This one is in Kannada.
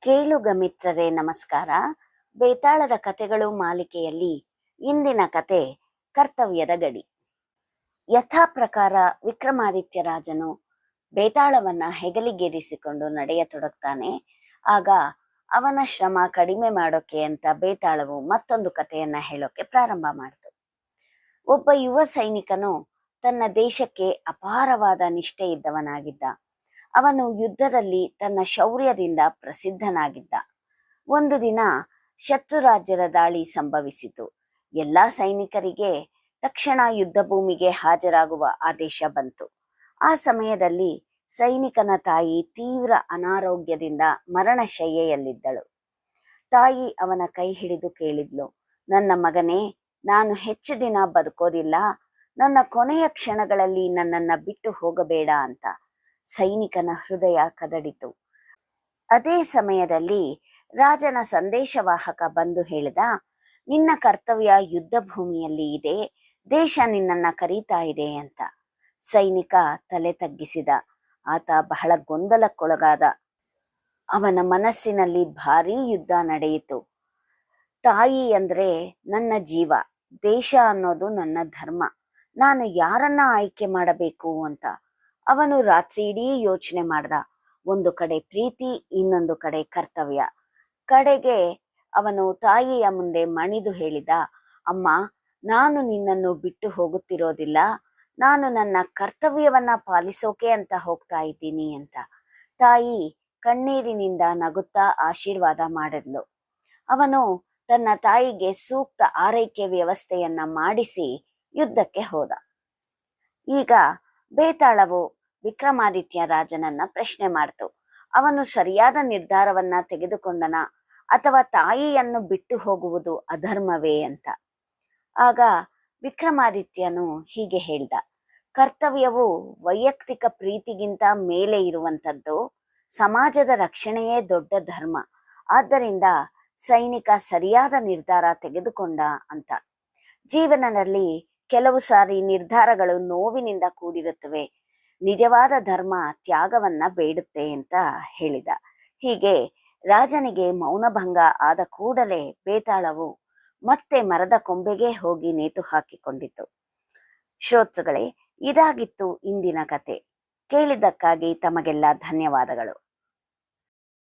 ಕೇಳುಗ ಮಿತ್ರರೇ ನಮಸ್ಕಾರ. ಬೇತಾಳದ ಕಥೆಗಳು ಮಾಲಿಕೆಯಲ್ಲಿ ಇಂದಿನ ಕತೆ ಕರ್ತವ್ಯದ ಗಡಿ. ಯಥಾ ಪ್ರಕಾರ ವಿಕ್ರಮಾದಿತ್ಯ ರಾಜನು ಬೇತಾಳವನ್ನ ಹೆಗಲಿಗೇರಿಸಿಕೊಂಡು ನಡೆಯತೊಡಗ್ತಾನೆ. ಆಗ ಅವನ ಶ್ರಮ ಕಡಿಮೆ ಮಾಡೋಕೆ ಅಂತ ಬೇತಾಳವು ಮತ್ತೊಂದು ಕಥೆಯನ್ನ ಹೇಳೋಕೆ ಪ್ರಾರಂಭ ಮಾಡಿತು. ಒಬ್ಬ ಯುವ ಸೈನಿಕನು ತನ್ನ ದೇಶಕ್ಕೆ ಅಪಾರವಾದ ನಿಷ್ಠೆ ಇದ್ದವನಾಗಿದ್ದ. ಅವನು ಯುದ್ಧದಲ್ಲಿ ತನ್ನ ಶೌರ್ಯದಿಂದ ಪ್ರಸಿದ್ಧನಾಗಿದ್ದ. ಒಂದು ದಿನ ಶತ್ರು ರಾಜ್ಯದ ದಾಳಿ ಸಂಭವಿಸಿತು. ಎಲ್ಲಾ ಸೈನಿಕರಿಗೆ ತಕ್ಷಣ ಯುದ್ಧ ಭೂಮಿಗೆ ಹಾಜರಾಗುವ ಆದೇಶ ಬಂತು. ಆ ಸಮಯದಲ್ಲಿ ಸೈನಿಕನ ತಾಯಿ ತೀವ್ರ ಅನಾರೋಗ್ಯದಿಂದ ಮರಣಶಯ್ಯೆಯಲ್ಲಿದ್ದಳು. ತಾಯಿ ಅವನ ಕೈ ಹಿಡಿದು ಕೇಳಿದ್ಲು, ನನ್ನ ಮಗನೇ, ನಾನು ಹೆಚ್ಚು ದಿನ ಬದುಕೋದಿಲ್ಲ, ನನ್ನ ಕೊನೆಯ ಕ್ಷಣಗಳಲ್ಲಿ ನನ್ನನ್ನ ಬಿಟ್ಟು ಹೋಗಬೇಡ ಅಂತ. ಸೈನಿಕನ ಹೃದಯ ಕದಡಿತು. ಅದೇ ಸಮಯದಲ್ಲಿ ರಾಜನ ಸಂದೇಶವಾಹಕ ಬಂದು ಹೇಳಿದ, ನಿನ್ನ ಕರ್ತವ್ಯ ಯುದ್ಧ ಭೂಮಿಯಲ್ಲಿ ಇದೆ, ದೇಶ ನಿನ್ನನ್ನ ಕರೀತಾ ಇದೆ ಅಂತ. ಸೈನಿಕ ತಲೆ ತಗ್ಗಿಸಿದ. ಆತ ಬಹಳ ಗೊಂದಲಕ್ಕೊಳಗಾದ. ಅವನ ಮನಸ್ಸಿನಲ್ಲಿ ಭಾರೀ ಯುದ್ಧ ನಡೆಯಿತು. ತಾಯಿ ಅಂದ್ರೆ ನನ್ನ ಜೀವ, ದೇಶ ಅನ್ನೋದು ನನ್ನ ಧರ್ಮ, ನಾನು ಯಾರನ್ನ ಆಯ್ಕೆ ಮಾಡಬೇಕು ಅಂತ ಅವನು ರಾತ್ರಿ ಇಡೀ ಯೋಚನೆ ಮಾಡ್ದ. ಒಂದು ಕಡೆ ಪ್ರೀತಿ, ಇನ್ನೊಂದು ಕಡೆ ಕರ್ತವ್ಯ. ಕಡೆಗೆ ಅವನು ತಾಯಿಯ ಮುಂದೆ ಮಣಿದು ಹೇಳಿದ, ಅಮ್ಮ, ನಾನು ನಿನ್ನನ್ನು ಬಿಟ್ಟು ಹೋಗುತ್ತಿರೋದಿಲ್ಲ, ನಾನು ನನ್ನ ಕರ್ತವ್ಯವನ್ನ ಪಾಲಿಸೋಕೆ ಅಂತ ಹೋಗ್ತಾ ಇದ್ದೀನಿ ಅಂತ. ತಾಯಿ ಕಣ್ಣೀರಿನಿಂದ ನಗುತ್ತಾ ಆಶೀರ್ವಾದ ಮಾಡಿದ್ಲು. ಅವನು ತನ್ನ ತಾಯಿಗೆ ಸೂಕ್ತ ಆರೈಕೆ ವ್ಯವಸ್ಥೆಯನ್ನ ಮಾಡಿಸಿ ಯುದ್ಧಕ್ಕೆ ಹೋದ. ಈಗ ಬೇತಾಳವು ವಿಕ್ರಮಾದಿತ್ಯ ರಾಜನನ್ನ ಪ್ರಶ್ನೆ ಮಾಡ್ತು, ಅವನು ಸರಿಯಾದ ನಿರ್ಧಾರವನ್ನ ತೆಗೆದುಕೊಂಡನ ಅಥವಾ ತಾಯಿಯನ್ನು ಬಿಟ್ಟು ಹೋಗುವುದು ಅಧರ್ಮವೇ ಅಂತ. ಆಗ ವಿಕ್ರಮಾದಿತ್ಯನು ಹೀಗೆ ಹೇಳ್ದ, ಕರ್ತವ್ಯವು ವೈಯಕ್ತಿಕ ಪ್ರೀತಿಗಿಂತ ಮೇಲೆ ಇರುವಂಥದ್ದು, ಸಮಾಜದ ರಕ್ಷಣೆಯೇ ದೊಡ್ಡ ಧರ್ಮ. ಆದ್ದರಿಂದ ಸೈನಿಕ ಸರಿಯಾದ ನಿರ್ಧಾರ ತೆಗೆದುಕೊಂಡ ಅಂತ. ಜೀವನದಲ್ಲಿ ಕೆಲವು ಸಾರಿ ನಿರ್ಧಾರಗಳು ನೋವಿನಿಂದ ಕೂಡಿರುತ್ತವೆ. ನಿಜವಾದ ಧರ್ಮ ತ್ಯಾಗವನ್ನ ಬೇಡುತ್ತೆ ಅಂತ ಹೇಳಿದ. ಹೀಗೆ ರಾಜನಿಗೆ ಮೌನಭಂಗ ಆದ ಕೂಡಲೇ ಬೇತಾಳವು ಮತ್ತೆ ಮರದ ಕೊಂಬೆಗೆ ಹೋಗಿ ನೇತು ಹಾಕಿಕೊಂಡಿತು. ಶ್ರೋತೃಗಳೇ, ಇದಾಗಿತ್ತು ಇಂದಿನ ಕತೆ. ಕೇಳಿದ್ದಕ್ಕಾಗಿ ತಮಗೆಲ್ಲ ಧನ್ಯವಾದಗಳು.